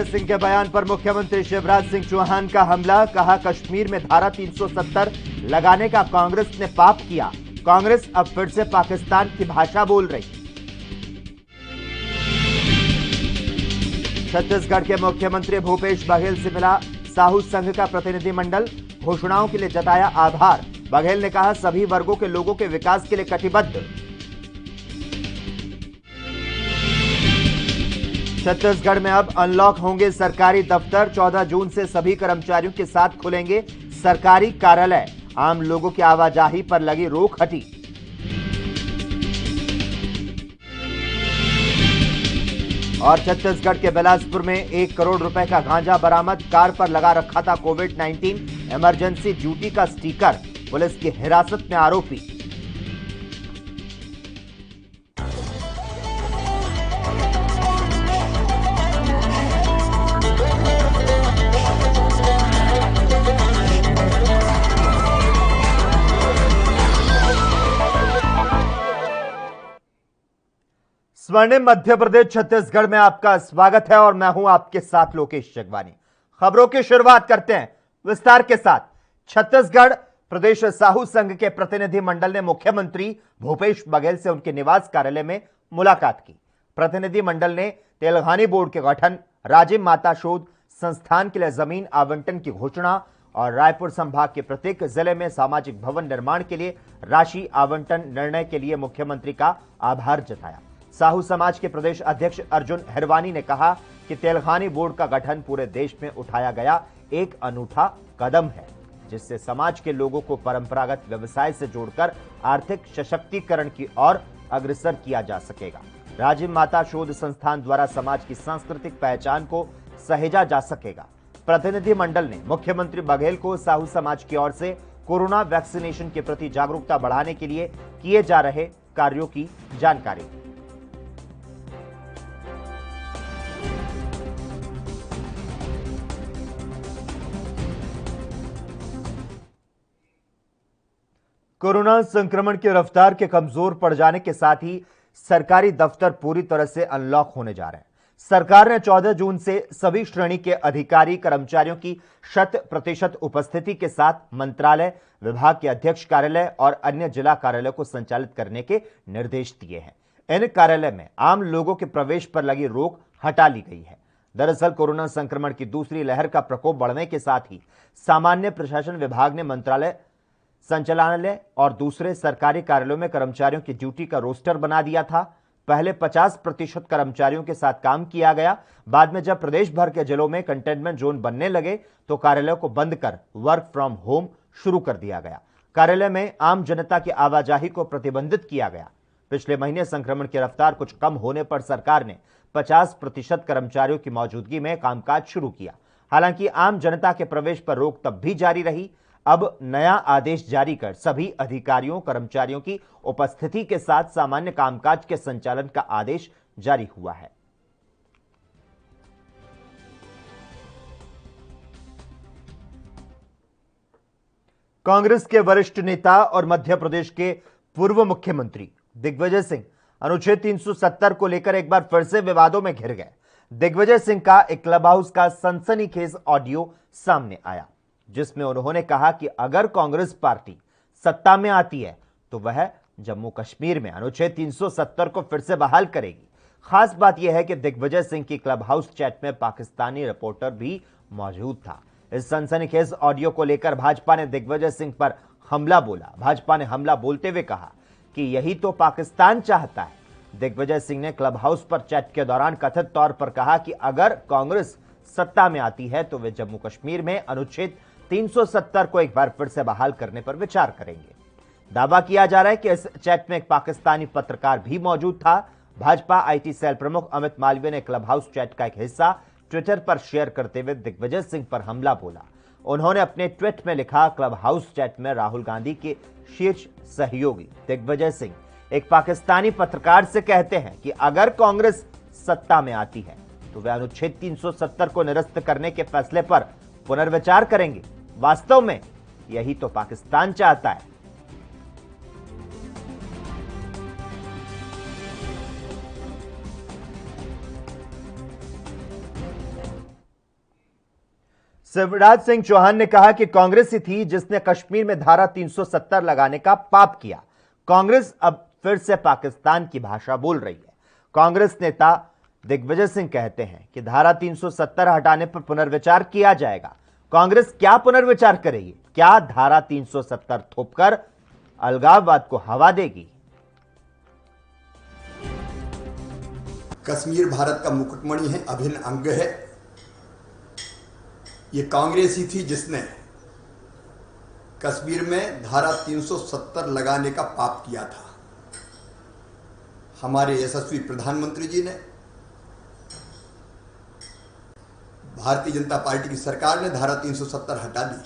दिग्विजय सिंह के बयान पर मुख्यमंत्री शिवराज सिंह चौहान का हमला। कहा, कश्मीर में धारा 370 लगाने का कांग्रेस ने पाप किया। कांग्रेस अब फिर से पाकिस्तान की भाषा बोल रही। छत्तीसगढ़ के मुख्यमंत्री भूपेश बघेल से मिला साहू संघ का प्रतिनिधिमंडल। घोषणाओं के लिए जताया आभार। बघेल ने कहा, सभी वर्गों के लोगों के विकास के लिए कटिबद्ध। छत्तीसगढ़ में अब अनलॉक होंगे सरकारी दफ्तर। 14 जून से सभी कर्मचारियों के साथ खुलेंगे सरकारी कार्यालय। आम लोगों की आवाजाही पर लगी रोक हटी। और छत्तीसगढ़ के बिलासपुर में 1 करोड़ रुपए का गांजा बरामद। कार पर लगा रखा था कोविड-19 इमरजेंसी ड्यूटी का स्टिकर। पुलिस की हिरासत में आरोपी। स्वर्णिम मध्य प्रदेश छत्तीसगढ़ में आपका स्वागत है और मैं हूं आपके साथ लोकेश जगवानी। खबरों की शुरुआत करते हैं विस्तार के साथ। छत्तीसगढ़ प्रदेश साहू संघ के प्रतिनिधि मंडल ने मुख्यमंत्री भूपेश बघेल से उनके निवास कार्यालय में मुलाकात की। प्रतिनिधि मंडल ने तेलंगानी बोर्ड के गठन, राजीव माता शोध संस्थान के लिए जमीन आवंटन की घोषणा और रायपुर संभाग के प्रत्येक जिले में सामाजिक भवन निर्माण के लिए राशि आवंटन निर्णय के लिए मुख्यमंत्री का आभार जताया। साहू समाज के प्रदेश अध्यक्ष अर्जुन हिरवानी ने कहा कि तेलंगानी बोर्ड का गठन पूरे देश में उठाया गया एक अनूठा कदम है, जिससे समाज के लोगों को परंपरागत व्यवसाय से जोड़कर आर्थिक सशक्तिकरण की ओर अग्रसर किया जा सकेगा। राजीव माता शोध संस्थान द्वारा समाज की सांस्कृतिक पहचान को सहेजा जा सकेगा। प्रतिनिधि मंडल ने मुख्यमंत्री बघेल को साहू समाज की ओर से कोरोना वैक्सीनेशन के प्रति जागरूकता बढ़ाने के लिए किए जा रहे कार्यों की जानकारी दी। कोरोना संक्रमण की रफ्तार के कमजोर पड़ जाने के साथ ही सरकारी दफ्तर पूरी तरह से अनलॉक होने जा रहे हैं। सरकार ने 14 जून से सभी श्रेणी के अधिकारी कर्मचारियों की 100% उपस्थिति के साथ मंत्रालय, विभाग के अध्यक्ष कार्यालय और अन्य जिला कार्यालय को संचालित करने के निर्देश दिए हैं। इन कार्यालय में आम लोगों के प्रवेश पर लगी रोक हटा ली गई है। दरअसल कोरोना संक्रमण की दूसरी लहर का प्रकोप बढ़ने के साथ ही सामान्य प्रशासन विभाग ने मंत्रालय, संचालनालय और दूसरे सरकारी कार्यालयों में कर्मचारियों की ड्यूटी का रोस्टर बना दिया था। पहले 50% कर्मचारियों के साथ काम किया गया। बाद में जब प्रदेश भर के जिलों में कंटेनमेंट जोन बनने लगे तो कार्यालयों को बंद कर वर्क फ्रॉम होम शुरू कर दिया गया। कार्यालय में आम जनता की आवाजाही को प्रतिबंधित किया गया। पिछले महीने संक्रमण की रफ्तार कुछ कम होने पर सरकार ने 50% कर्मचारियों की मौजूदगी में कामकाज शुरू किया। हालांकि आम जनता के प्रवेश पर रोक तब भी जारी रही। अब नया आदेश जारी कर सभी अधिकारियों, कर्मचारियों की उपस्थिति के साथ सामान्य कामकाज के संचालन का आदेश जारी हुआ है। कांग्रेस के वरिष्ठ नेता और मध्य प्रदेश के पूर्व मुख्यमंत्री दिग्विजय सिंह अनुच्छेद 370 को लेकर एक बार फिर से विवादों में घिर गए। दिग्विजय सिंह का एक क्लब हाउस का सनसनीखेज ऑडियो सामने आया, जिसमें उन्होंने कहा कि अगर कांग्रेस पार्टी सत्ता में आती है तो वह जम्मू कश्मीर में अनुच्छेद 370 को फिर से बहाल करेगी। खास बात यह है कि दिग्विजय सिंह की क्लब हाउस चैट में पाकिस्तानी रिपोर्टर भी मौजूद था। इस सनसनीखेज ऑडियो को लेकर भाजपा ने दिग्विजय सिंह पर हमला बोला। भाजपा ने हमला बोलते हुए कहा कि यही तो पाकिस्तान चाहता है। दिग्विजय सिंह ने क्लब हाउस पर चैट के दौरान कथित तौर पर कहा कि अगर कांग्रेस सत्ता में आती है तो वे जम्मू कश्मीर में अनुच्छेद 370 को एक बार फिर से बहाल करने पर विचार करेंगे। दावा किया जा रहा है कि इस चैट में एक पाकिस्तानी पत्रकार भी मौजूद था। भाजपा आईटी सेल प्रमुख अमित मालवीय ने क्लब हाउस चैट का एक हिस्सा ट्विटर पर शेयर करते हुए दिग्विजय सिंह पर हमला बोला। उन्होंने अपने ट्वीट में लिखा, क्लब हाउस चैट में राहुल गांधी के शीर्ष सहयोगी दिग्विजय सिंह एक पाकिस्तानी पत्रकार से कहते हैं कि अगर कांग्रेस सत्ता में आती है तो वे अनुच्छेद 370 को निरस्त करने के फैसले पर पुनर्विचार करेंगे। वास्तव में यही तो पाकिस्तान चाहता है। शिवराज सिंह चौहान ने कहा कि कांग्रेस ही थी जिसने कश्मीर में धारा 370 लगाने का पाप किया। कांग्रेस अब फिर से पाकिस्तान की भाषा बोल रही है। कांग्रेस नेता दिग्विजय सिंह कहते हैं कि धारा 370 हटाने पर पुनर्विचार किया जाएगा। कांग्रेस क्या पुनर्विचार करेगी? क्या धारा 370 थोपकर अलगाववाद को हवा देगी? कश्मीर भारत का मुकुटमणि है, अभिन्न अंग है। ये कांग्रेस ही थी जिसने कश्मीर में धारा 370 लगाने का पाप किया था। हमारे यशस्वी प्रधानमंत्री जी ने, भारतीय जनता पार्टी की सरकार ने धारा 370 हटा दी।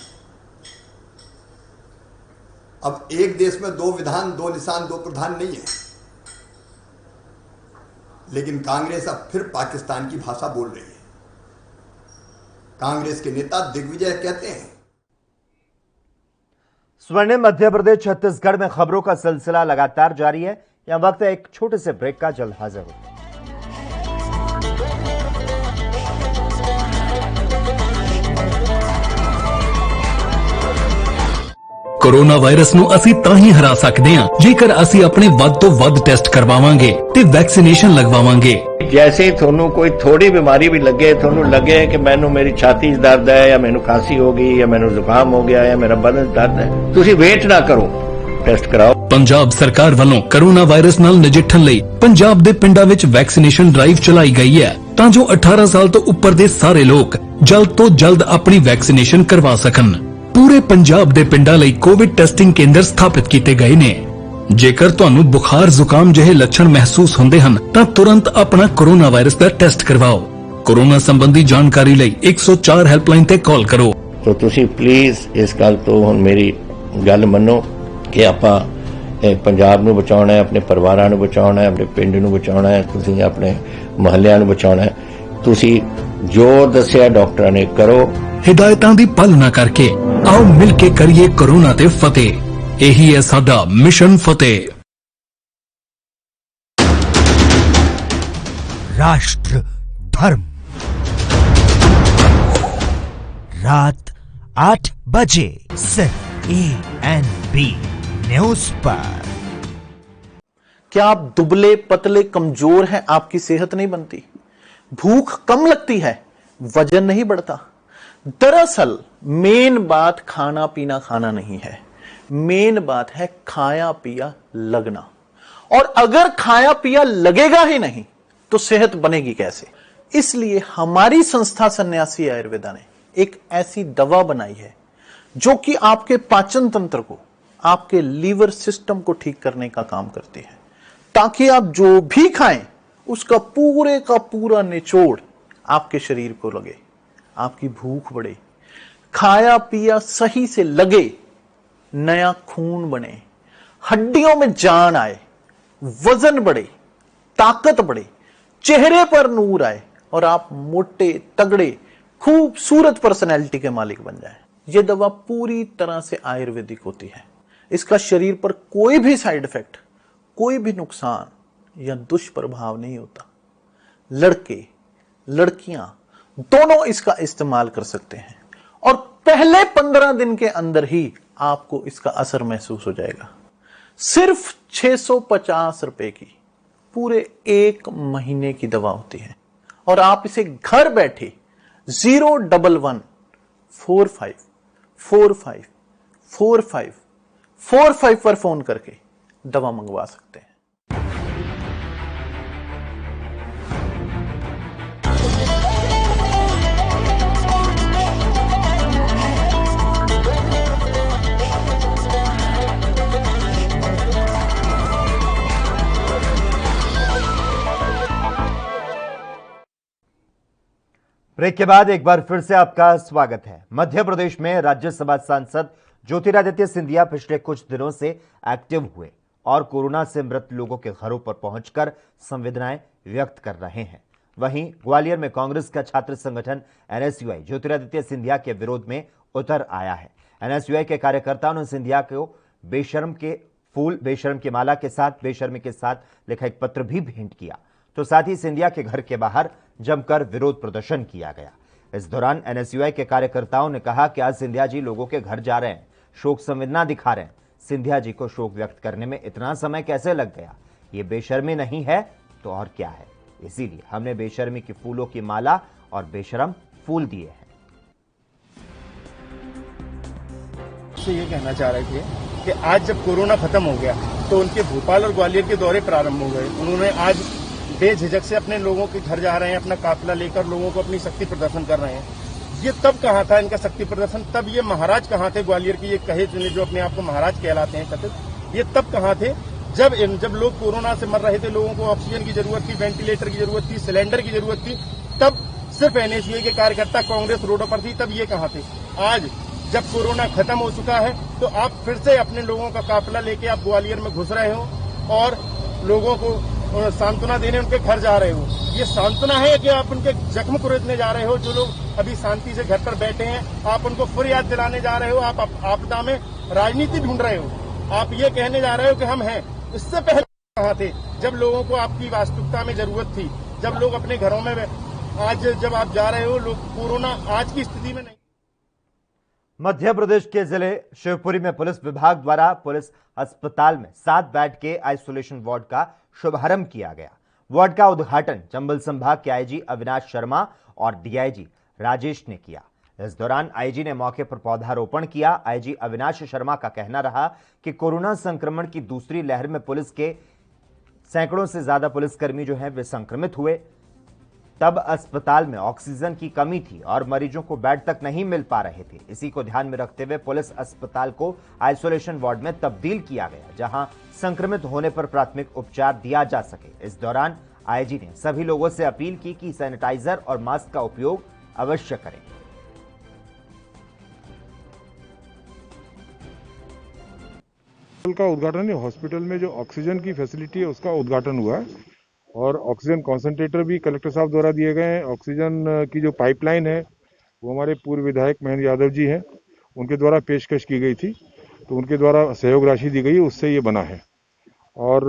अब एक देश में दो विधान, दो निशान, दो प्रधान नहीं है। लेकिन कांग्रेस अब फिर पाकिस्तान की भाषा बोल रही है। कांग्रेस के नेता दिग्विजय कहते हैं, स्वर्णिम मध्य प्रदेश छत्तीसगढ़ में खबरों का सिलसिला लगातार जारी है। यहां वक्त है एक छोटे से ब्रेक का, जल्द हाजिर होते हैं। कोरोना वायरस ਨੂੰ ਅਸੀਂ ਤਾਂ ਹੀ ਹਰਾ ਸਕਦੇ ਹਾਂ ਜੇਕਰ ਅਸੀਂ ਆਪਣੇ ਵੱਧ ਤੋਂ ਵੱਧ ਟੈਸਟ ਕਰਵਾਵਾਂਗੇ ਤੇ ਵੈਕਸੀਨੇਸ਼ਨ ਲਗਵਾਵਾਂਗੇ। जैसे ਤੁਹਾਨੂੰ ਕੋਈ ਥੋੜੀ ਬਿਮਾਰੀ ਵੀ ਲੱਗੇ, ਤੁਹਾਨੂੰ ਲੱਗੇ ਕਿ ਮੈਨੂੰ ਮੇਰੀ ਛਾਤੀ 'ਚ ਦਰਦ ਹੈ ਜਾਂ ਮੈਨੂੰ ਖਾਂਸੀ ਹੋ ਗਈ ਜਾਂ ਮੈਨੂੰ ਜ਼ੁਕਾਮ ਹੋ ਗਿਆ ਜਾਂ ਮੇਰਾ ਬਦਨ ਦਰਦ ਹੈ, ਤੁਸੀਂ ਵੇਟ ਨਾ ਕਰੋ, ਟੈਸਟ ਕਰਾਓ। ਪੰਜਾਬ ਸਰਕਾਰ ਵੱਲੋਂ ਕੋਰੋਨਾ ਵਾਇਰਸ ਨਾਲ ਨਜਿੱਠਣ ਲਈ ਪੰਜਾਬ ਦੇ ਪਿੰਡਾਂ ਵਿੱਚ ਵੈਕਸੀਨੇਸ਼ਨ ਡਰਾਈਵ ਚਲਾਈ ਗਈ ਹੈ ਤਾਂ ਜੋ 18 ਸਾਲ ਤੋਂ ਉੱਪਰ ਦੇ ਸਾਰੇ ਲੋਕ ਜਲਦ ਤੋਂ ਜਲਦ ਆਪਣੀ ਵੈਕਸੀਨੇਸ਼ਨ ਕਰਵਾ ਸਕਣ। ਪੂਰੇ ਪੰਜਾਬ ਦੇ ਪਿੰਡਾਂ ਲਈ ਕੋਵਿਡ ਟੈਸਟਿੰਗ ਕੇਂਦਰ ਸਥਾਪਿਤ ਕੀਤੇ ਗਏ ਨੇ। ਜੇਕਰ ਤੁਹਾਨੂੰ ਬੁਖਾਰ ਜ਼ੁਕਾਮ ਜਿਹੇ ਲੱਛਣ ਮਹਿਸੂਸ ਹੁੰਦੇ ਹਨ ਤਾਂ ਤੁਰੰਤ ਆਪਣਾ ਕੋਰੋਨਾ ਵਾਇਰਸ ਦਾ ਟੈਸਟ ਕਰਵਾਓ। ਕੋਰੋਨਾ ਸੰਬੰਧੀ ਜਾਣਕਾਰੀ ਲਈ 104 ਹੈਲਪਲਾਈਨ ਤੇ ਕਾਲ ਕਰੋ। तो ਤੁਸੀਂ ਪਲੀਜ਼ ਇਸ ਗੱਲ ਤੋਂ ਹੁਣ ਮੇਰੀ ਗੱਲ ਮੰਨੋ ਕਿ ਆਪਾਂ ਪੰਜਾਬ ਨੂੰ ਬਚਾਉਣਾ ਹੈ, ਆਪਣੇ ਪਰਿਵਾਰਾਂ ਨੂੰ ਬਚਾਉਣਾ ਹੈ, ਆਪਣੇ ਪਿੰਡ ਨੂੰ ਬਚਾਉਣਾ ਹੈ, ਤੁਸੀਂ ਆਪਣੇ ਮੁਹੱਲਿਆਂ ਨੂੰ ਬਚਾਉਣਾ ਹੈ। ਤੁਸੀਂ ਜੋ ਦੱਸਿਆ ਡਾਕਟਰਾਂ ਨੇ ਕਰੋ। ਹਿਦਾਇਤਾਂ ਦੀ ਪਾਲਣਾ ਕਰਕੇ ਆਓ ਮਿਲ ਕੇ ਕਰੀਏ ਕੋਰੋਨਾ ਤੇ ਫਤਿਹ। ਇਹੀ ਹੈ ਸਾਡਾ ਮਿਸ਼ਨ ਫਤਿਹ। राष्ट्र धर्म रात 8 बजे सिर्फ ANB न्यूज पर। क्या आप दुबले पतले कमजोर हैं? आपकी सेहत नहीं बनती, भूख कम लगती है, वजन नहीं बढ़ता? दरअसल मेन बात खाना पीना खाना नहीं है, मेन बात है खाया पिया लगना। और अगर खाया पिया लगेगा ही नहीं तो सेहत बनेगी कैसे? इसलिए हमारी संस्था सन्यासी आयुर्वेदा ने एक ऐसी दवा बनाई है जो कि आपके पाचन तंत्र को, आपके लीवर सिस्टम को ठीक करने का काम करती है, ताकि आप जो भी खाएं उसका पूरे का पूरा निचोड़ आपके शरीर को लगे, आपकी भूख बढ़े, खाया पिया सही से लगे, नया खून बने, हड्डियों में जान आए, वजन बढ़े, ताकत बढ़े, चेहरे पर नूर आए और आप मोटे तगड़े खूबसूरत पर्सनैलिटी के मालिक बन जाएं। यह दवा पूरी तरह से आयुर्वेदिक होती है। इसका शरीर पर कोई भी साइड इफेक्ट, कोई भी नुकसान या दुष्प्रभाव नहीं होता। लड़के लड़कियां दोनों इसका इस्तेमाल कर सकते हैं और पहले 15 दिन के अंदर ही आपको इसका असर महसूस हो जाएगा। सिर्फ 650 रुपए की पूरे 1 महीने की दवा होती है और आप इसे घर बैठे 011 45 45 45 45 पर फोन करके दवा मंगवा सकते हैं। ब्रेक के बाद एक बार फिर से आपका स्वागत है। मध्य प्रदेश में राज्यसभा सांसद ज्योतिरादित्य सिंधिया पिछले कुछ दिनों से एक्टिव हुए और कोरोना से मृत लोगों के घरों पर पहुंचकर संवेदनाएं व्यक्त कर रहे हैं। वहीं ग्वालियर में कांग्रेस का छात्र संगठन NSUI ज्योतिरादित्य सिंधिया के विरोध में उतर आया है। NSUI के कार्यकर्ताओं ने सिंधिया को बेशर्म की माला के साथ बेशर्मी के साथ लिखा एक पत्र भी भेंट किया, तो साथ ही सिंधिया के घर के बाहर जमकर विरोध प्रदर्शन किया गया। इस दौरान एनएसयूआई के कार्यकर्ताओं ने कहा कि आज सिंधिया जी लोगों के घर जा रहे हैं, शोक संवेदना दिखा रहे हैं। सिंधिया जी को शोक व्यक्त करने में इतना समय कैसे लग गया? ये बेशर्मी नहीं है तो और क्या है? इसीलिए हमने बेशर्मी की फूलों की माला और बेशरम फूल दिए हैं। ये कहना चाह रहे थे कि आज जब कोरोना खत्म हो गया तो उनके भोपाल और ग्वालियर के दौरे प्रारंभ हो गए। उन्होंने आज बेझिझक से अपने लोगों के घर जा रहे हैं, अपना काफिला लेकर लोगों को अपनी शक्ति प्रदर्शन कर रहे हैं। ये तब कहाँ था इनका शक्ति प्रदर्शन? तब ये महाराज कहाँ थे? ग्वालियर के ये कहे चुने जो अपने आप को महाराज कहलाते हैं कथित, ये तब कहाँ थे जब लोग कोरोना से मर रहे थे, लोगों को ऑक्सीजन की जरूरत थी, वेंटिलेटर की जरूरत थी, सिलेंडर की जरूरत थी। तब सिर्फ एनएसयूआई के कार्यकर्ता कांग्रेस रोडों पर थी, तब ये कहाँ थे? आज जब कोरोना खत्म हो चुका है तो आप फिर से अपने लोगों का काफिला लेके आप ग्वालियर में घुस रहे हो और लोगों को सांत्वना देने उनके घर जा रहे हो। ये सांत्वना है कि आप उनके जख्म कुरेदने जा रहे हो? जो लोग अभी शांति से घर पर बैठे हैं, आप उनको फिर याद दिलाने जा रहे हो? आप आपदा में राजनीति ढूंढ रहे हो? आप ये कहने जा रहे हो कि हम हैं? इससे पहले कहाँ थे जब लोगों को आपकी वास्तविकता में जरूरत थी, जब लोग अपने घरों में? आज जब आप जा रहे हो, लोग कोरोना आज की स्थिति में नहीं। मध्य प्रदेश के जिले शिवपुरी में पुलिस विभाग द्वारा पुलिस अस्पताल में 7 बेड के आइसोलेशन वार्ड का शुभारंभ किया गया। वार्ड का उद्घाटन चंबल संभाग के आईजी अविनाश शर्मा और डीआईजी राजेश ने किया। इस दौरान आईजी ने मौके पर पौधारोपण किया। आईजी अविनाश शर्मा का कहना रहा कि कोरोना संक्रमण की दूसरी लहर में पुलिस के सैकड़ों से ज्यादा पुलिसकर्मी जो हैं वे संक्रमित हुए। तब अस्पताल में ऑक्सीजन की कमी थी और मरीजों को बेड तक नहीं मिल पा रहे थे। इसी को ध्यान में रखते हुए पुलिस अस्पताल को आइसोलेशन वार्ड में तब्दील किया गया, जहां संक्रमित होने पर प्राथमिक उपचार दिया जा सके। इस दौरान आईजी ने सभी लोगों से अपील की कि सैनिटाइजर और मास्क का उपयोग अवश्य करें। का उद्घाटन है। हॉस्पिटल में जो ऑक्सीजन की फैसिलिटी है उसका उद्घाटन हुआ है और ऑक्सीजन कॉन्सेंट्रेटर भी कलेक्टर साहब द्वारा दिए गए हैं। ऑक्सीजन की जो पाइपलाइन है वो हमारे पूर्व विधायक महेंद्र यादव जी हैं, उनके द्वारा पेशकश की गई थी, तो उनके द्वारा सहयोग राशि दी गई, उससे ये बना है। और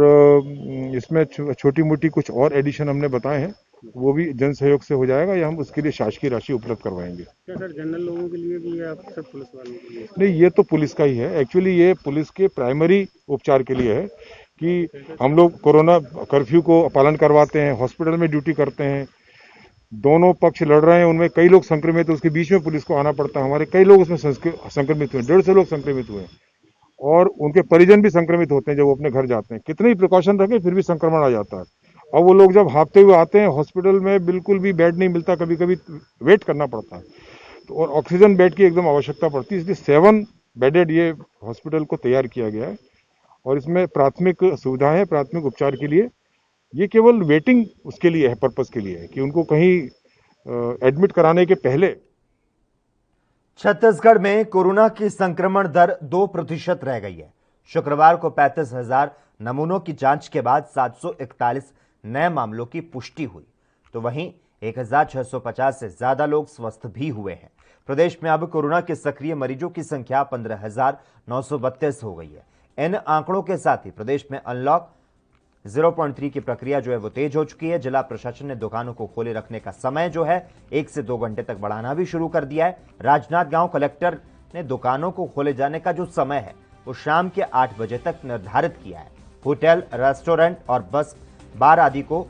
इसमें छोटी मोटी कुछ और एडिशन हमने बताए हैं, वो भी जन सहयोग से हो जाएगा या हम उसके लिए शासकीय राशि उपलब्ध करवाएंगे। क्या सर जनरल लोगों के लिए भी है, आप सब पुलिस वालों के लिए? नहीं, ये तो पुलिस का ही है। एक्चुअली ये पुलिस के प्राइमरी उपचार के लिए है कि हम लोग कोरोना कर्फ्यू को पालन करवाते हैं, हॉस्पिटल में ड्यूटी करते हैं, दोनों पक्ष लड़ रहे हैं, उनमें कई लोग संक्रमित हैं, उसके बीच में पुलिस को आना पड़ता है। हमारे कई लोग उसमें संक्रमित हुए, 150 लोग संक्रमित हुए और उनके परिजन भी संक्रमित होते हैं जब वो अपने घर जाते हैं। कितने ही प्रिकॉशन रखें फिर भी संक्रमण आ जाता है। और वो लोग जब हाँफते हुए आते हैं, हॉस्पिटल में बिल्कुल भी बेड नहीं मिलता, कभी कभी वेट करना पड़ता है, तो और ऑक्सीजन बेड की एकदम आवश्यकता पड़ती है। इसलिए 7 बेडेड ये हॉस्पिटल को तैयार किया गया है और इसमें प्राथमिक सुविधाएं हैं, प्राथमिक उपचार के लिए। ये केवल वेटिंग उसके लिए है, पर्पस के लिए है कि उनको कहीं एडमिट कराने के पहले। छत्तीसगढ़ में कोरोना की संक्रमण दर 2% रह गई है। शुक्रवार को 35,000 नमूनों की जांच के बाद 741 नए मामलों की पुष्टि हुई, तो वहीं 1,650 से ज्यादा लोग स्वस्थ भी हुए हैं। प्रदेश में अब कोरोना के सक्रिय मरीजों की संख्या 15,932 हो गई है। इन आंकड़ों के साथ ही प्रदेश में अनलॉक 0.3 की प्रक्रिया जो है वो तेज हो चुकी है। जिला प्रशासन ने दुकानों को खोले रखने का समय जो है 1 से 2 घंटे तक बढ़ाना भी शुरू कर दिया है। राजनांदगांव कलेक्टर ने दुकानों को खोले जाने का जो समय है वो शाम के 8 बजे तक निर्धारित किया है। होटल, रेस्टोरेंट और बस बार आदि को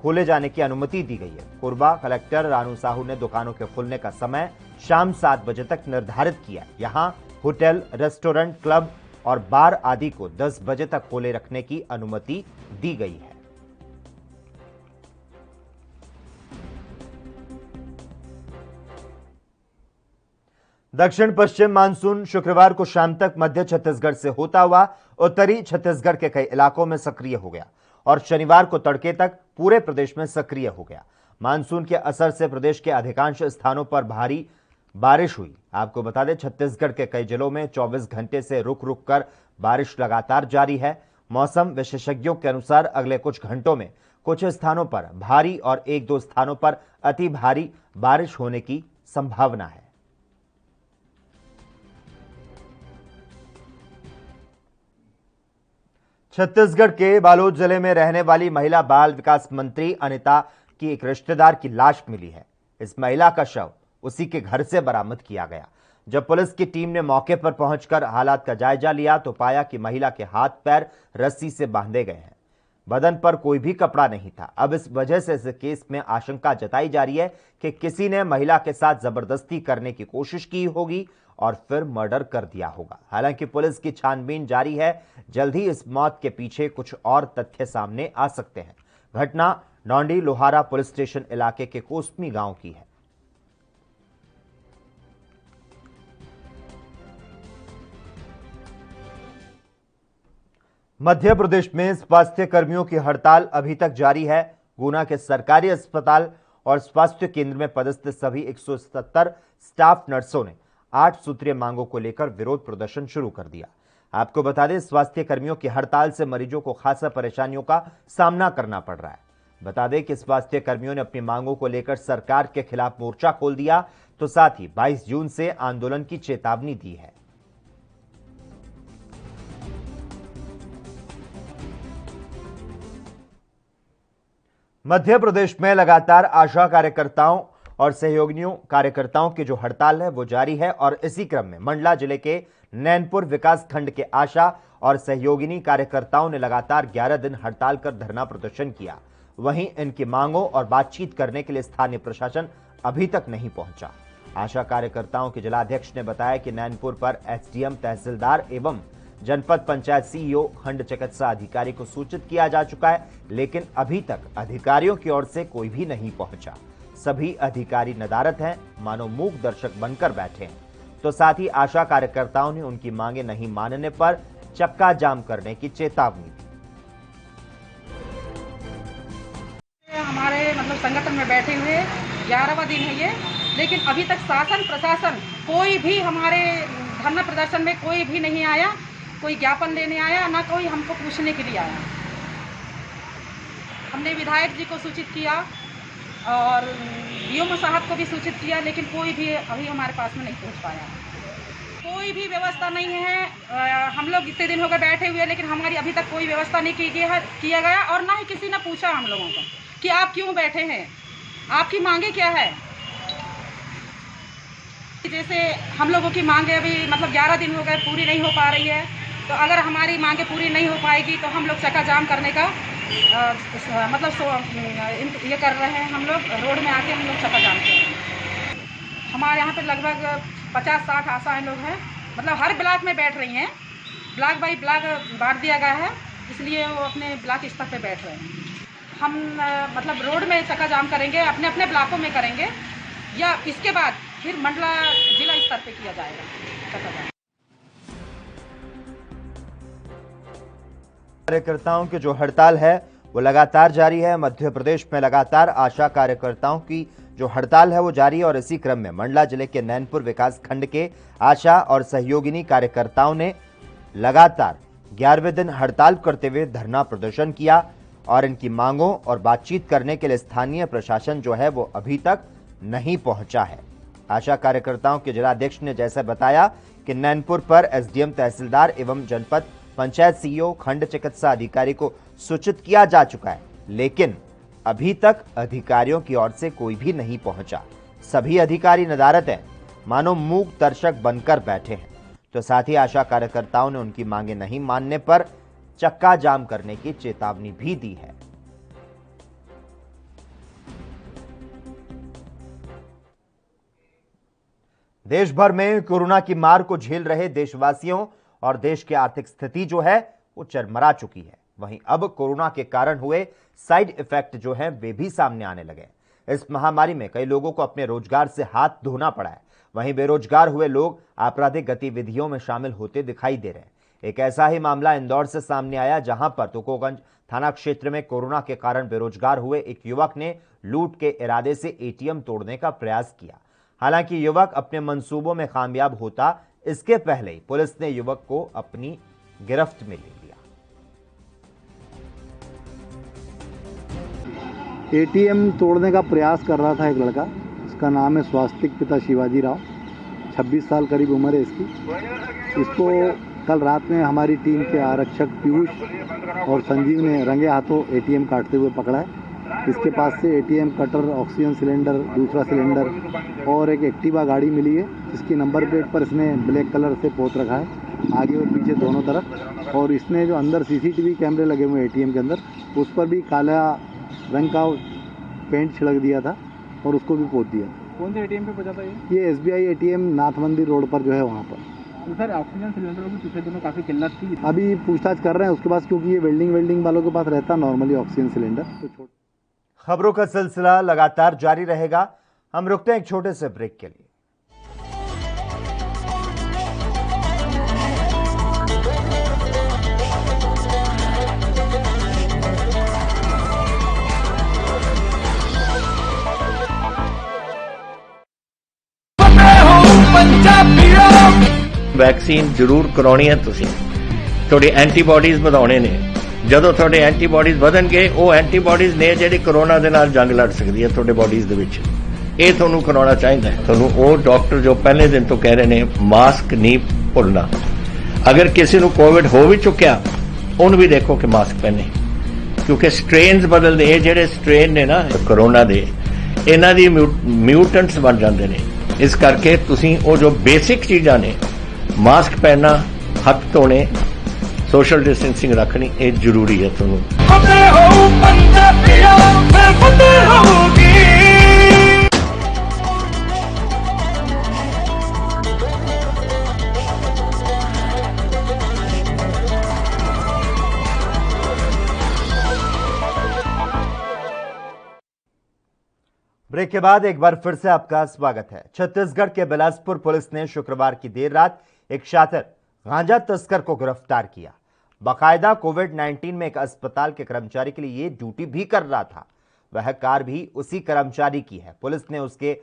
खोले जाने की अनुमति दी गई है। कोरबा कलेक्टर रानू साहू ने दुकानों के खुलने का समय शाम 7 बजे तक निर्धारित किया। यहां होटल, रेस्टोरेंट, क्लब और बार आदि को 10 बजे तक खोले रखने की अनुमति दी गई है। दक्षिण पश्चिम मानसून शुक्रवार को शाम तक मध्य छत्तीसगढ़ से होता हुआ उत्तरी छत्तीसगढ़ के कई इलाकों में सक्रिय हो गया और शनिवार को तड़के तक पूरे प्रदेश में सक्रिय हो गया। मानसून के असर से प्रदेश के अधिकांश स्थानों पर भारी बारिश हुई। आपको बता दें, छत्तीसगढ़ के कई जिलों में 24 घंटे से रुक रुक कर बारिश लगातार जारी है। मौसम विशेषज्ञों के अनुसार अगले कुछ घंटों में कुछ स्थानों पर भारी और 1-2 स्थानों पर अति भारी बारिश होने की संभावना है। छत्तीसगढ़ के बालोद जिले में रहने वाली महिला बाल विकास मंत्री अनिता की एक रिश्तेदार की लाश मिली है। इस महिला का शव उसी के घर से बरामद किया गया। जब पुलिस की टीम ने मौके पर पहुंचकर हालात का जायजा लिया तो पाया कि महिला के हाथ पैर रस्सी से बांधे गए हैं, बदन पर कोई भी कपड़ा नहीं था। अब इस वजह से इस केस में आशंका जताई जा रही है कि किसी ने महिला के साथ जबरदस्ती करने की कोशिश की होगी और फिर मर्डर कर दिया होगा। हालांकि पुलिस की छानबीन जारी है, जल्द ही इस मौत के पीछे कुछ और तथ्य सामने आ सकते हैं। घटना डौंडी लोहारा पुलिस स्टेशन इलाके के कोसमी गांव की है। मध्य प्रदेश में स्वास्थ्य कर्मियों की हड़ताल अभी तक जारी है। गुना के सरकारी अस्पताल और स्वास्थ्य केंद्र में पदस्थ सभी 170 स्टाफ नर्सों ने 8 सूत्रीय मांगों को लेकर विरोध प्रदर्शन शुरू कर दिया। आपको बता दें, स्वास्थ्य कर्मियों की हड़ताल से मरीजों को खासा परेशानियों का सामना करना पड़ रहा है। बता दें कि स्वास्थ्य कर्मियों ने अपनी मांगों को लेकर सरकार के खिलाफ मोर्चा खोल दिया, तो साथ ही 22 जून से आंदोलन की चेतावनी दी है। मध्य प्रदेश में लगातार आशा कार्यकर्ताओं और सहयोगियों कार्यकर्ताओं की जो हड़ताल है वो जारी है और इसी क्रम में मंडला जिले के नैनपुर विकास खंड के आशा और सहयोगिनी कार्यकर्ताओं ने लगातार 11 दिन हड़ताल कर धरना प्रदर्शन किया। वहीं इनकी मांगों और बातचीत करने के लिए स्थानीय प्रशासन अभी तक नहीं पहुंचा। आशा कार्यकर्ताओं के जिलाध्यक्ष ने बताया कि नैनपुर पर एसडीएम, तहसीलदार एवं जनपद पंचायत सीईओ, खंड चिकित्सा अधिकारी को सूचित किया जा चुका है, लेकिन अभी तक अधिकारियों की ओर से कोई भी नहीं पहुंचा। सभी अधिकारी नदारत हैं, मानो मूक दर्शक बनकर बैठे हैं। तो साथ ही आशा कार्यकर्ताओं ने उनकी मांगे नहीं मानने पर चक्का जाम करने की चेतावनी दी। हमारे संगठन में बैठे हुए 11वां दिन है ये, लेकिन अभी तक शासन प्रशासन कोई भी हमारे धरना प्रदर्शन में कोई भी नहीं आया, कोई ज्ञापन लेने आया, ना कोई हमको पूछने के लिए आया। हमने विधायक जी को सूचित किया और डीएम साहब को भी सूचित किया, लेकिन कोई भी अभी हमारे पास में नहीं पहुंच पाया। कोई भी व्यवस्था नहीं है। हम लोग इतने दिन हो गए बैठे हुए, लेकिन हमारी अभी तक कोई व्यवस्था नहीं किया गया और ना ही किसी ने पूछा हम लोगों को कि आप क्यों बैठे हैं, आपकी मांगे क्या है। जैसे हम लोगों की मांगे अभी 11 दिन हो गए पूरी नहीं हो पा रही है, तो अगर हमारी मांगे पूरी नहीं हो पाएगी तो हम लोग चक्का जाम करने का ये कर रहे हैं। हम लोग रोड में आके हम लोग चक्का जाम कर रहे हैं। हमारे यहाँ पे लगभग 50-60 आशाएं लोग हैं, हर ब्लॉक में बैठ रही हैं। ब्लॉक बाई ब्लॉक बांट दिया गया है, इसलिए वो अपने ब्लॉक स्तर पे बैठ रहे हैं। हम रोड में चक्का जाम करेंगे, अपने अपने ब्लॉकों में करेंगे, या इसके बाद फिर मंडला जिला स्तर पे किया जाएगा चक्का जाम। कार्यकर्ताओं की जो हड़ताल है वो लगातार जारी है। मध्य प्रदेश में लगातार आशा कार्यकर्ताओं की जो हड़ताल है वो जारी है और इसी क्रम में मंडला जिले के नैनपुर विकास खंड के आशा और सहयोगिनी कार्यकर्ताओं ने लगातार 11वें दिन हड़ताल करते हुए धरना प्रदर्शन किया और इनकी मांगों और बातचीत करने के लिए स्थानीय प्रशासन जो है वो अभी तक नहीं पहुंचा है। आशा कार्यकर्ताओं के जिलाध्यक्ष ने जैसे बताया कि नैनपुर पर एसडीएम, तहसीलदार एवं जनपद पंचायत सीईओ, खंड चिकित्सा अधिकारी को सूचित किया जा चुका है, लेकिन अभी तक अधिकारियों की ओर से कोई भी नहीं पहुंचा। सभी अधिकारी नदारत हैं, मानो मूक दर्शक बनकर बैठे हैं। तो साथ ही आशा कार्यकर्ताओं ने उनकी मांगे नहीं मानने पर चक्का जाम करने की चेतावनी भी दी है। देश भर में कोरोना की मार को झेल रहे देशवासियों और देश की आर्थिक स्थिति जो है वो चरमरा चुकी है। वहीं अब कोरोना के कारण हुए साइड इफेक्ट जो हैं वे भी सामने आने लगे। इस महामारी में कई लोगों को अपने रोजगार से हाथ धोना पड़ा है। वहीं बेरोजगार हुए लोग आपराधिक गतिविधियों में शामिल होते दिखाई दे रहे हैं। एक ऐसा ही मामला इंदौर से सामने आया, जहां पर तुकोगंज थाना क्षेत्र में कोरोना के कारण बेरोजगार हुए एक युवक ने लूट के इरादे से एटीएम तोड़ने का प्रयास किया। हालांकि युवक अपने मंसूबों में कामयाब होता, इसके पहले ही पुलिस ने युवक को अपनी गिरफ्त में ले लिया। एटीएम तोड़ने का प्रयास कर रहा था एक लड़का, इसका नाम है स्वास्तिक पिता शिवाजी राव, 26 साल करीब उम्र है इसकी। इसको कल रात में हमारी टीम के आरक्षक पीयूष और संजीव ने रंगे हाथों एटीएम काटते हुए पकड़ा है। इसके पास से एटीएम, कटर, ऑक्सीजन सिलेंडर, दूसरा सिलेंडर और एक एक्टिवा गाड़ी मिली है जिसकी नंबर प्लेट पर इसने ब्लैक कलर से पोत रखा है आगे और पीछे दोनों तरफ। और इसने जो अंदर सीसीटीवी कैमरे लगे हुए एटीएम के अंदर, उस पर भी काला रंग का पेंट छिड़क दिया था और उसको भी पोत दिया। कौन से एटीएम पे पहुंचा था ये एसबीआई एटीएम नाथ मंदिर रोड पर जो है वहाँ पर। तो सर ऑक्सीजन सिलेंडरों की पिछले दिनों काफ़ी किल्लत थी, अभी पूछताछ कर रहे हैं उसके पास, क्योंकि ये वेल्डिंग वालों के पास रहता नॉर्मली ऑक्सीजन सिलेंडर। तो खबरों का सिलसिला लगातार जारी रहेगा। हम रुकते हैं एक छोटे से ब्रेक के लिए। ਵੈਕਸੀਨ ਜ਼ਰੂਰ ਕਰਾਉਣੀ ਹੈ ਤੁਸੀਂ। ਤੁਹਾਡੇ ਐਂਟੀਬਾਡੀਜ਼ ਵਧਾਉਣੇ ਨੇ। ਜਦੋਂ ਤੁਹਾਡੇ ਐਂਟੀਬਾਡੀਜ਼ ਵਧਣਗੇ, ਉਹ ਐਂਟੀਬਾਡੀਜ਼ ਨੇ ਜਿਹੜੀ ਕਰੋਨਾ ਦੇ ਨਾਲ ਜੰਗ ਲੜ ਸਕਦੀ ਹੈ ਤੁਹਾਡੇ ਬਾਡੀਜ਼ ਦੇ ਵਿੱਚ। ਇਹ ਤੁਹਾਨੂੰ ਕਰਾਉਣਾ ਚਾਹੀਦਾ ਹੈ। ਤੁਹਾਨੂੰ ਉਹ ਡਾਕਟਰ ਜੋ ਪਹਿਲੇ ਦਿਨ ਤੋਂ ਕਹਿ ਰਹੇ ਨੇ ਮਾਸਕ ਨਹੀਂ ਭੁੱਲਣਾ। ਅਗਰ ਕਿਸੇ ਨੂੰ ਕੋਵਿਡ ਹੋ ਵੀ ਚੁੱਕਿਆ, ਉਹਨੂੰ ਵੀ ਦੇਖੋ ਕਿ ਮਾਸਕ ਪਹਿਨੇ, ਕਿਉਂਕਿ ਸਟ੍ਰੇਨਸ ਬਦਲਦੇ। ਇਹ ਜਿਹੜੇ ਸਟ੍ਰੇਨ ਨੇ ਨਾ ਕਰੋਨਾ ਦੇ, ਇਹਨਾਂ ਦੀ ਮਿਊਟੈਂਟਸ ਬਣ ਜਾਂਦੇ ਨੇ। ਇਸ ਕਰਕੇ ਤੁਸੀਂ ਉਹ ਜੋ ਬੇਸਿਕ ਚੀਜ਼ਾਂ ਨੇ, मास्क पहनना, हाथ धोने, सोशल डिस्टेंसिंग रखनी, ये जरूरी है। ਤੁਹਾਨੂੰ ब्रेक के बाद एक बार फिर से आपका स्वागत है। छत्तीसगढ़ के बिलासपुर पुलिस ने शुक्रवार की देर रात एक शातिर गांजा तस्कर को गिरफ्तार किया। बाकायदा कोविड-19 में एक अस्पताल के कर्मचारी के लिए ये ड्यूटी भी कर रहा था। वह कार भी उसी कर्मचारी की है। पुलिस ने उसके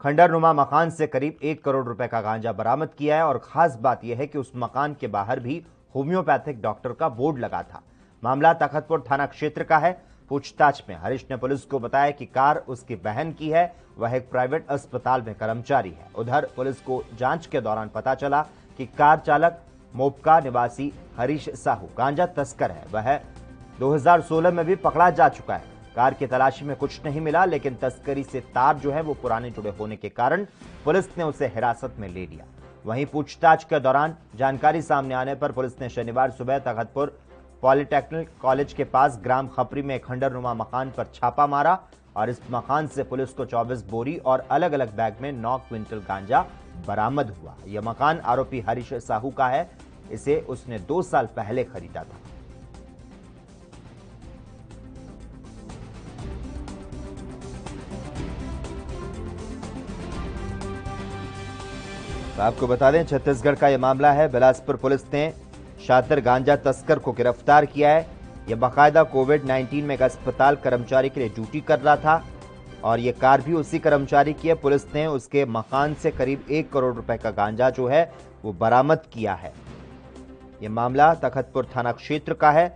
खंडरनुमा मकान से करीब 1 करोड़ रुपए का गांजा बरामद किया है और खास बात यह है कि उस मकान के बाहर भी होम्योपैथिक डॉक्टर का बोर्ड लगा था। मामला तखतपुर थाना क्षेत्र का है। पूछताछ में हरीश ने पुलिस को बताया कि कार उसकी बहन की है। वह एक प्राइवेट अस्पताल में कर्मचारी है। उधर पुलिस को जांच के दौरान पता चला कि कार चालक मोपका निवासी हरीश साहू गांजा तस्कर है। वह 2016 में भी पकड़ा जा चुका है। कार की तलाशी में कुछ नहीं मिला, लेकिन तस्करी से तार जो है वो पुराने जुड़े होने के कारण पुलिस ने उसे हिरासत में ले लिया। वहीं पूछताछ के दौरान जानकारी सामने आने पर पुलिस ने शनिवार सुबह तखतपुर पॉलिटेक्निक कॉलेज के पास ग्राम खपरी में खंडरनुमा मकान पर छापा मारा और इस मकान से पुलिस को 24 बोरी और अलग अलग बैग में 9 क्विंटल गांजा बरामद हुआ। यह मकान आरोपी हरीश साहू का है। इसे उसने 2 साल पहले खरीदा था। तो आपको बता दें, छत्तीसगढ़ का यह मामला है। बिलासपुर पुलिस ने शातिर गांजा तस्कर को गिरफ्तार किया है। यह बाकायदा कोविड-19 में एक अस्पताल कर्मचारी के लिए ड्यूटी कर रहा था और यह कार भी उसी कर्मचारी की है। पुलिस ने उसके मकान से करीब 1 करोड़ रुपए का गांजा जो है वो बरामद किया है। यह मामला तखतपुर थाना क्षेत्र का है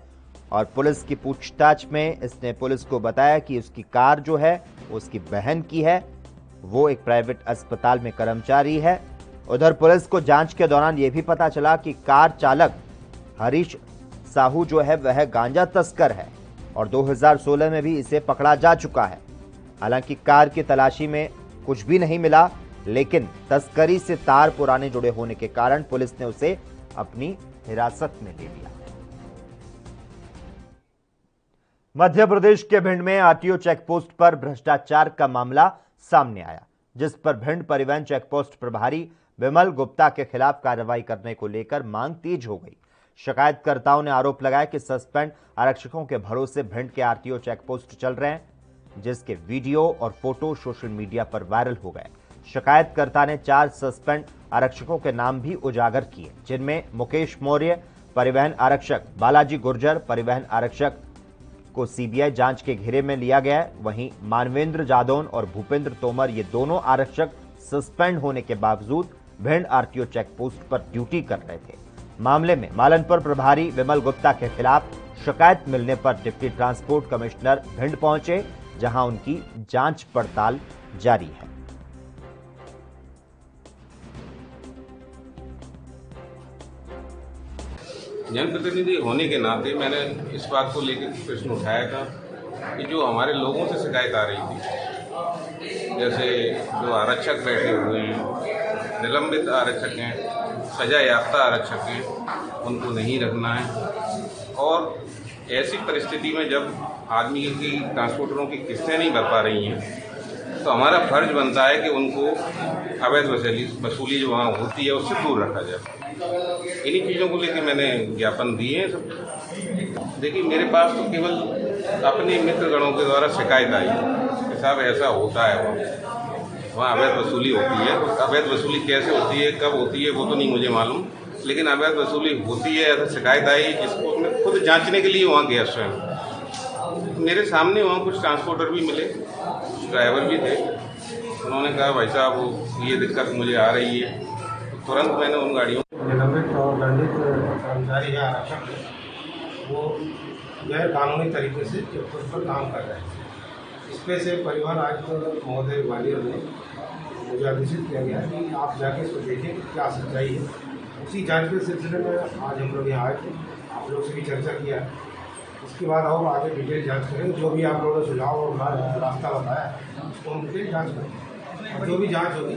और पुलिस की पूछताछ में इसने पुलिस को बताया कि उसकी कार जो है उसकी बहन की है। वो एक प्राइवेट अस्पताल में कर्मचारी है। उधर पुलिस को जांच के दौरान यह भी पता चला कि कार चालक हरीश साहू जो है वह गांजा तस्कर है और 2016 में भी इसे पकड़ा जा चुका है। हालांकि कार की तलाशी में कुछ भी नहीं मिला, लेकिन तस्करी से तार पुराने जुड़े होने के कारण पुलिस ने उसे अपनी हिरासत में ले लिया। मध्य प्रदेश के भिंड में आरटीओ चेकपोस्ट पर भ्रष्टाचार का मामला सामने आया, जिस पर भिंड परिवहन चेकपोस्ट प्रभारी विमल गुप्ता के खिलाफ कार्रवाई करने को लेकर मांग तेज हो गई। शिकायतकर्ताओं ने आरोप लगाया कि सस्पेंड आरक्षकों के भरोसे भिंड के आरटीओ चेकपोस्ट चल रहे हैं, जिसके वीडियो और फोटो सोशल मीडिया पर वायरल हो गए। शिकायतकर्ता ने 4 सस्पेंड आरक्षकों के नाम भी उजागर किए, जिनमें मुकेश मौर्य परिवहन आरक्षक, बालाजी गुर्जर परिवहन आरक्षक को सीबीआई जांच के घेरे में लिया गया है। वहीं मानवेंद्र जादौन और भूपेंद्र तोमर ये दोनों आरक्षक सस्पेंड होने के बावजूद भिंड आरटीओ चेकपोस्ट पर ड्यूटी कर रहे थे। मामले में मालनपुर प्रभारी विमल गुप्ता के खिलाफ शिकायत मिलने पर डिप्टी ट्रांसपोर्ट कमिश्नर भिंड पहुंचे, जहां उनकी जांच पड़ताल जारी है। जनप्रतिनिधि होने के नाते मैंने इस बात को लेकर प्रश्न उठाया था कि जो हमारे लोगों से शिकायत आ रही थी, जैसे जो आरक्षक बैठे हुए हैं, निलंबित आरक्षक हैं, सजा याफ्ता आरक्षक हैं, उनको नहीं रखना है। और ऐसी परिस्थिति में जब आदमी की ट्रांसपोर्टरों की किस्तें नहीं भर पा रही हैं, तो हमारा फर्ज बनता है कि उनको अवैध वसूली जो वहाँ होती है उससे दूर रखा जाए। इन्हीं चीज़ों को लेकर मैंने ज्ञापन दिए हैं सब। देखिए, मेरे पास तो केवल अपने मित्रगणों के द्वारा शिकायत आई कि साहब ऐसा होता है, वहाँ अवैध वसूली होती है। अवैध वसूली कैसे होती है, कब होती है, वो तो नहीं मुझे मालूम, लेकिन अवैध वसूली होती है, ऐसा शिकायत आई, जिसको मैं खुद जांचने के लिए वहाँ गया स्वयं। मेरे सामने वहाँ कुछ ट्रांसपोर्टर भी मिले, ड्राइवर भी थे। उन्होंने कहा भाई साहब ये दिक्कत मुझे आ रही है, तो तुरंत मैंने उन गाड़ियों निलंबित और दंडित कर्मचारी या आरक्षक वो गैर कानूनी तरीके से उस पर काम कर रहे हैं। इस पे से परिवहन आयुक्त महोदय ग्वालियर ने मुझे अभिषेक किया गया कि आप जाके इसको देखें कि क्या सच्चाई है। उसी जांच के सिलसिले में आज हम लोग यहाँ आए थे, आप लोग से भी चर्चा किया। उसके बाद और आगे डिटेल जांच करें, जो भी आप लोगों ने सुझाव और रास्ता बताया उसको हम डिटेल जांच करें। जो भी जांच होगी,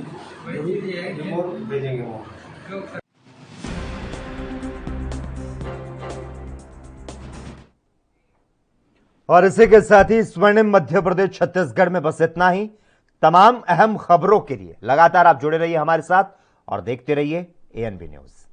जो भी रिपोर्ट भेजेंगे वो। और इसी के साथ ही स्वर्णिम मध्य प्रदेश छत्तीसगढ़ में बस इतना ही। तमाम अहम खबरों के लिए लगातार आप जुड़े रहिए हमारे साथ और देखते रहिए ANB न्यूज़।